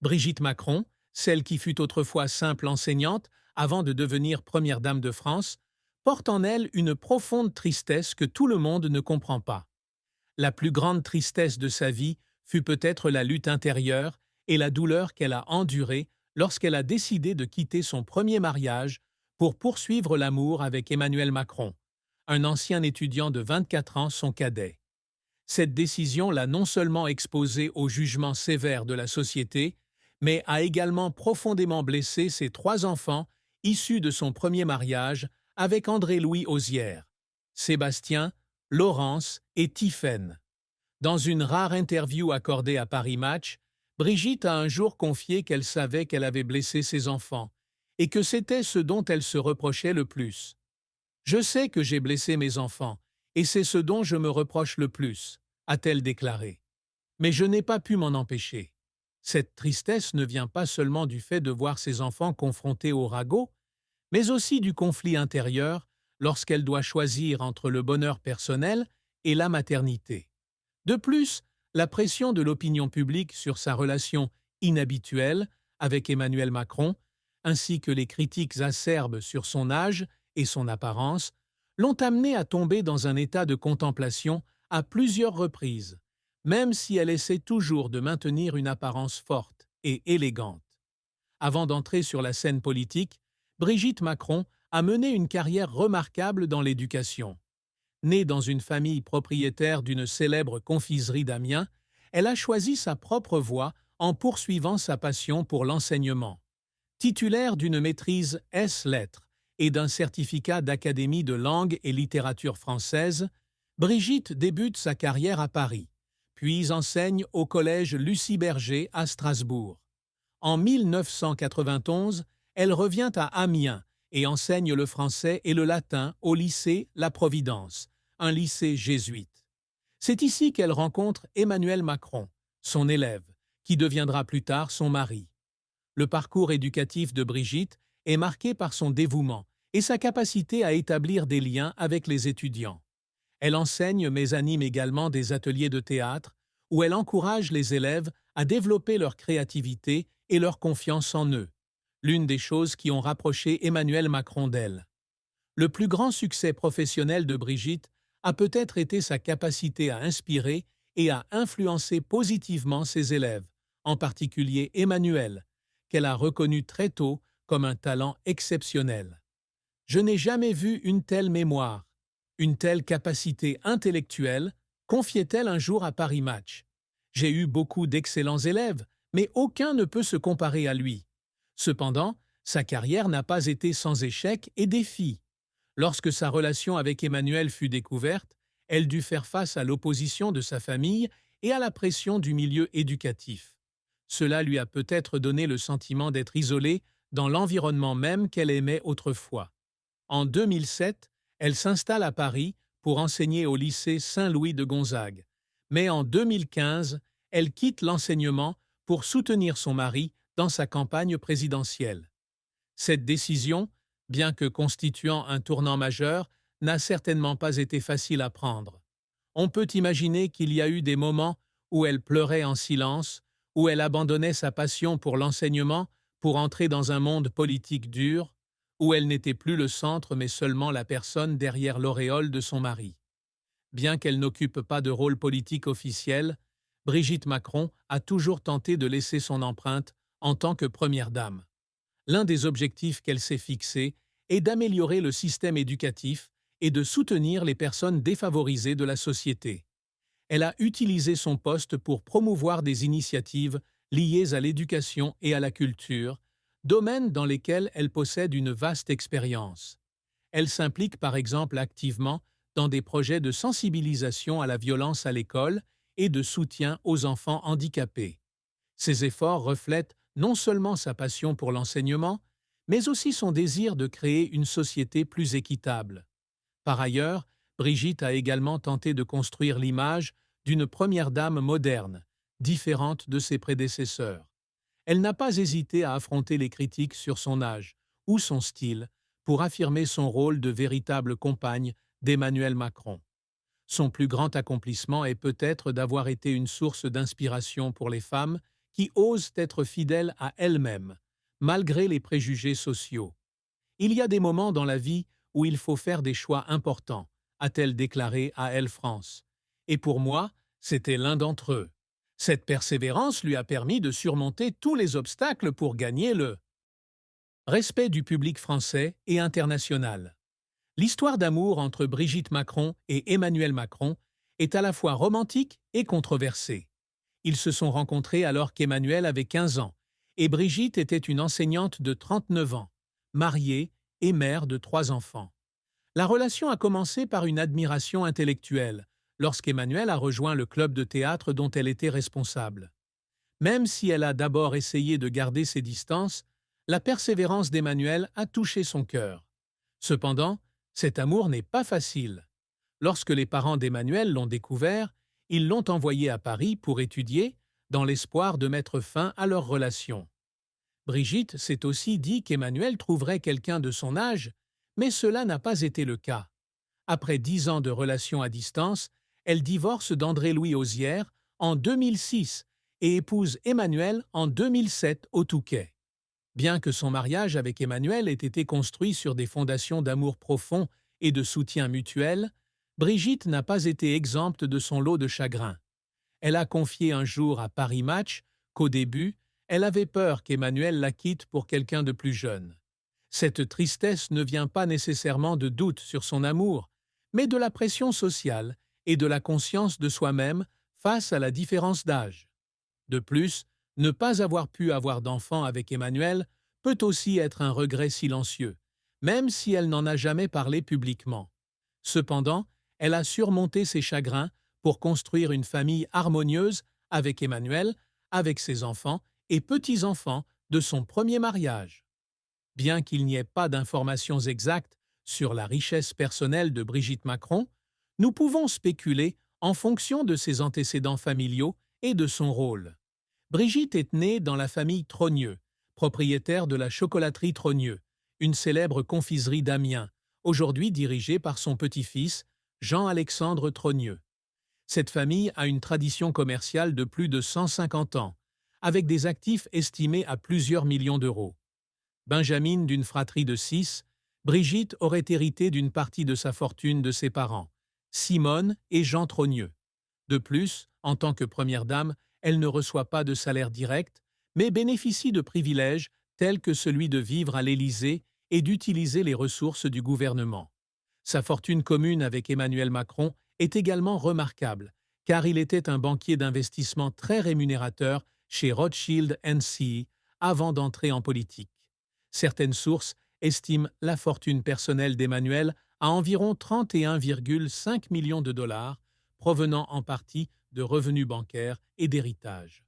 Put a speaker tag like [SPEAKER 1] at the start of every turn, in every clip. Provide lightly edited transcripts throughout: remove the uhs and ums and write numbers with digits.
[SPEAKER 1] Brigitte Macron, celle qui fut autrefois simple enseignante avant de devenir première dame de France, porte en elle une profonde tristesse que tout le monde ne comprend pas. La plus grande tristesse de sa vie fut peut-être la lutte intérieure et la douleur qu'elle a endurée lorsqu'elle a décidé de quitter son premier mariage pour poursuivre l'amour avec Emmanuel Macron, un ancien étudiant de 24 ans, son cadet. Cette décision l'a non seulement exposée au jugement sévère de la société, mais a également profondément blessé ses trois enfants issus de son premier mariage avec André-Louis Osière, Sébastien, Laurence et Tiphaine. Dans une rare interview accordée à Paris Match, Brigitte a un jour confié qu'elle savait qu'elle avait blessé ses enfants et que c'était ce dont elle se reprochait le plus. Je sais que j'ai blessé mes enfants, et c'est ce dont je me reproche le plus, a-t-elle déclaré. Mais je n'ai pas pu m'en empêcher. Cette tristesse ne vient pas seulement du fait de voir ses enfants confrontés au ragot, mais aussi du conflit intérieur lorsqu'elle doit choisir entre le bonheur personnel et la maternité. De plus, la pression de l'opinion publique sur sa relation inhabituelle avec Emmanuel Macron, ainsi que les critiques acerbes sur son âge et son apparence, l'ont amenée à tomber dans un état de contemplation à plusieurs reprises, même si elle essaie toujours de maintenir une apparence forte et élégante. Avant d'entrer sur la scène politique, Brigitte Macron a mené une carrière remarquable dans l'éducation. Née dans une famille propriétaire d'une célèbre confiserie d'Amiens, elle a choisi sa propre voie en poursuivant sa passion pour l'enseignement. Titulaire d'une maîtrise ès-lettres et d'un certificat d'Académie de langue et littérature française, Brigitte débute sa carrière à Paris, puis enseigne au collège Lucie Berger à Strasbourg. En 1991, elle revient à Amiens et enseigne le français et le latin au lycée La Providence, un lycée jésuite. C'est ici qu'elle rencontre Emmanuel Macron, son élève, qui deviendra plus tard son mari. Le parcours éducatif de Brigitte est marqué par son dévouement et sa capacité à établir des liens avec les étudiants. Elle enseigne mais anime également des ateliers de théâtre où elle encourage les élèves à développer leur créativité et leur confiance en eux, l'une des choses qui ont rapproché Emmanuel Macron d'elle. Le plus grand succès professionnel de Brigitte a peut-être été sa capacité à inspirer et à influencer positivement ses élèves, en particulier Emmanuel, qu'elle a reconnu très tôt comme un talent exceptionnel. Je n'ai jamais vu une telle mémoire, une telle capacité intellectuelle, confiait-elle un jour à Paris Match. J'ai eu beaucoup d'excellents élèves, mais aucun ne peut se comparer à lui. Cependant, sa carrière n'a pas été sans échecs et défis. Lorsque sa relation avec Emmanuel fut découverte, elle dut faire face à l'opposition de sa famille et à la pression du milieu éducatif. Cela lui a peut-être donné le sentiment d'être isolée dans l'environnement même qu'elle aimait autrefois. En 2007, elle s'installe à Paris pour enseigner au lycée Saint-Louis de Gonzague. Mais en 2015, elle quitte l'enseignement pour soutenir son mari dans sa campagne présidentielle. Cette décision, bien que constituant un tournant majeur, n'a certainement pas été facile à prendre. On peut imaginer qu'il y a eu des moments où elle pleurait en silence, où elle abandonnait sa passion pour l'enseignement pour entrer dans un monde politique dur, où elle n'était plus le centre mais seulement la personne derrière l'auréole de son mari. Bien qu'elle n'occupe pas de rôle politique officiel, Brigitte Macron a toujours tenté de laisser son empreinte en tant que première dame. L'un des objectifs qu'elle s'est fixé est d'améliorer le système éducatif et de soutenir les personnes défavorisées de la société. Elle a utilisé son poste pour promouvoir des initiatives liées à l'éducation et à la culture, domaines dans lesquels elle possède une vaste expérience. Elle s'implique par exemple activement dans des projets de sensibilisation à la violence à l'école et de soutien aux enfants handicapés. Ces efforts reflètent non seulement sa passion pour l'enseignement, mais aussi son désir de créer une société plus équitable. Par ailleurs, Brigitte a également tenté de construire l'image d'une première dame moderne, différente de ses prédécesseurs. Elle n'a pas hésité à affronter les critiques sur son âge ou son style pour affirmer son rôle de véritable compagne d'Emmanuel Macron. Son plus grand accomplissement est peut-être d'avoir été une source d'inspiration pour les femmes qui ose être fidèle à elle-même, malgré les préjugés sociaux. Il y a des moments dans la vie où il faut faire des choix importants, a-t-elle déclaré à Elle France. Et pour moi, c'était l'un d'entre eux. Cette persévérance lui a permis de surmonter tous les obstacles pour gagner le respect du public français et international. L'histoire d'amour entre Brigitte Macron et Emmanuel Macron est à la fois romantique et controversée. Ils se sont rencontrés alors qu'Emmanuel avait 15 ans et Brigitte était une enseignante de 39 ans, mariée et mère de 3 enfants. La relation a commencé par une admiration intellectuelle, lorsqu'Emmanuel a rejoint le club de théâtre dont elle était responsable. Même si elle a d'abord essayé de garder ses distances, la persévérance d'Emmanuel a touché son cœur. Cependant, cet amour n'est pas facile. Lorsque les parents d'Emmanuel l'ont découvert, ils l'ont envoyé à Paris pour étudier, dans l'espoir de mettre fin à leur relation. Brigitte s'est aussi dit qu'Emmanuel trouverait quelqu'un de son âge, mais cela n'a pas été le cas. Après 10 ans de relation à distance, elle divorce d'André-Louis Auzière en 2006 et épouse Emmanuel en 2007 au Touquet. Bien que son mariage avec Emmanuel ait été construit sur des fondations d'amour profond et de soutien mutuel, Brigitte n'a pas été exempte de son lot de chagrin. Elle a confié un jour à Paris Match qu'au début, elle avait peur qu'Emmanuel la quitte pour quelqu'un de plus jeune. Cette tristesse ne vient pas nécessairement de doutes sur son amour, mais de la pression sociale et de la conscience de soi-même face à la différence d'âge. De plus, ne pas avoir pu avoir d'enfant avec Emmanuel peut aussi être un regret silencieux, même si elle n'en a jamais parlé publiquement. Cependant, elle a surmonté ses chagrins pour construire une famille harmonieuse avec Emmanuel, avec ses enfants et petits-enfants de son premier mariage. Bien qu'il n'y ait pas d'informations exactes sur la richesse personnelle de Brigitte Macron, nous pouvons spéculer en fonction de ses antécédents familiaux et de son rôle. Brigitte est née dans la famille Trogneux, propriétaire de la chocolaterie Trogneux, une célèbre confiserie d'Amiens, aujourd'hui dirigée par son petit-fils, Jean-Alexandre Trogneux. Cette famille a une tradition commerciale de plus de 150 ans, avec des actifs estimés à plusieurs millions d'euros. Benjamine d'une fratrie de 6, Brigitte aurait hérité d'une partie de sa fortune de ses parents, Simone et Jean Trogneux. De plus, en tant que première dame, elle ne reçoit pas de salaire direct, mais bénéficie de privilèges tels que celui de vivre à l'Élysée et d'utiliser les ressources du gouvernement. Sa fortune commune avec Emmanuel Macron est également remarquable, car il était un banquier d'investissement très rémunérateur chez Rothschild & Cie avant d'entrer en politique. Certaines sources estiment la fortune personnelle d'Emmanuel à environ 31,5 millions de dollars, provenant en partie de revenus bancaires et d'héritage.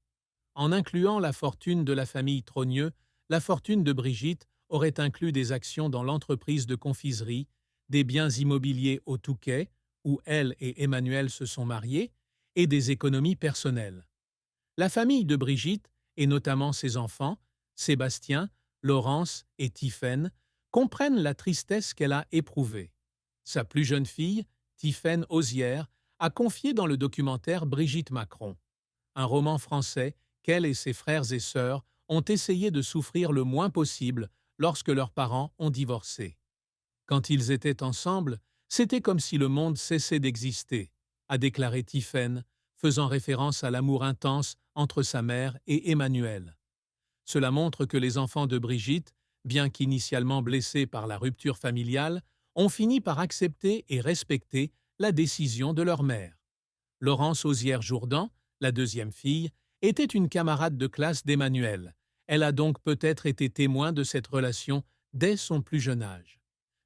[SPEAKER 1] En incluant la fortune de la famille Trogneux, la fortune de Brigitte aurait inclus des actions dans l'entreprise de confiserie, des biens immobiliers au Touquet, où elle et Emmanuel se sont mariés, et des économies personnelles. La famille de Brigitte, et notamment ses enfants, Sébastien, Laurence et Tiphaine, comprennent la tristesse qu'elle a éprouvée. Sa plus jeune fille, Tiphaine Auzière, a confié dans le documentaire Brigitte Macron, un roman français qu'elle et ses frères et sœurs ont essayé de souffrir le moins possible lorsque leurs parents ont divorcé. Quand ils étaient ensemble, c'était comme si le monde cessait d'exister, a déclaré Tiphaine, faisant référence à l'amour intense entre sa mère et Emmanuel. Cela montre que les enfants de Brigitte, bien qu'initialement blessés par la rupture familiale, ont fini par accepter et respecter la décision de leur mère. Laurence Auzière-Jourdan, la deuxième fille, était une camarade de classe d'Emmanuel. Elle a donc peut-être été témoin de cette relation dès son plus jeune âge.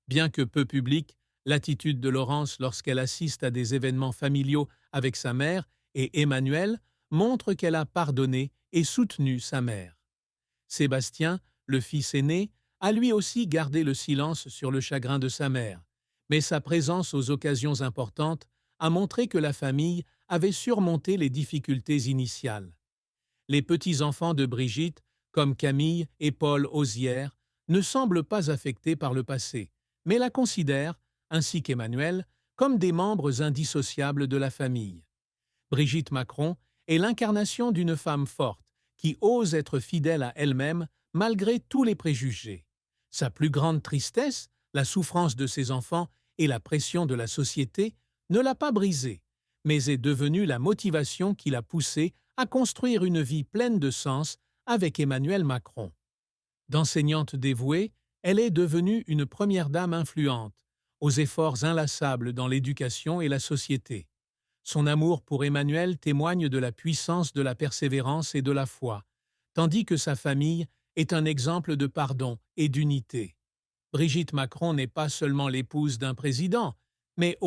[SPEAKER 1] Bien que peu publique, l'attitude de Laurence lorsqu'elle assiste à des événements familiaux avec sa mère et Emmanuel montre qu'elle a pardonné et soutenu sa mère. Sébastien, le fils aîné, a lui aussi gardé le silence sur le chagrin de sa mère, mais sa présence aux occasions importantes a montré que la famille avait surmonté les difficultés initiales. Les petits-enfants de Brigitte, comme Camille et Paul Auzière, ne semblent pas affectés par le passé, mais la considèrent, ainsi qu'Emmanuel, comme des membres indissociables de la famille. Brigitte Macron est l'incarnation d'une femme forte, qui ose être fidèle à elle-même malgré tous les préjugés. Sa plus grande tristesse, la souffrance de ses enfants et la pression de la société ne l'a pas brisée, mais est devenue la motivation qui l'a poussée à construire une vie pleine de sens avec Emmanuel Macron. D'enseignante dévouée, elle est devenue une première dame influente, aux efforts inlassables dans l'éducation et la société. Son amour pour Emmanuel témoigne de la puissance de la persévérance et de la foi, tandis que sa famille est un exemple de pardon et d'unité. Brigitte Macron n'est pas seulement l'épouse d'un président, mais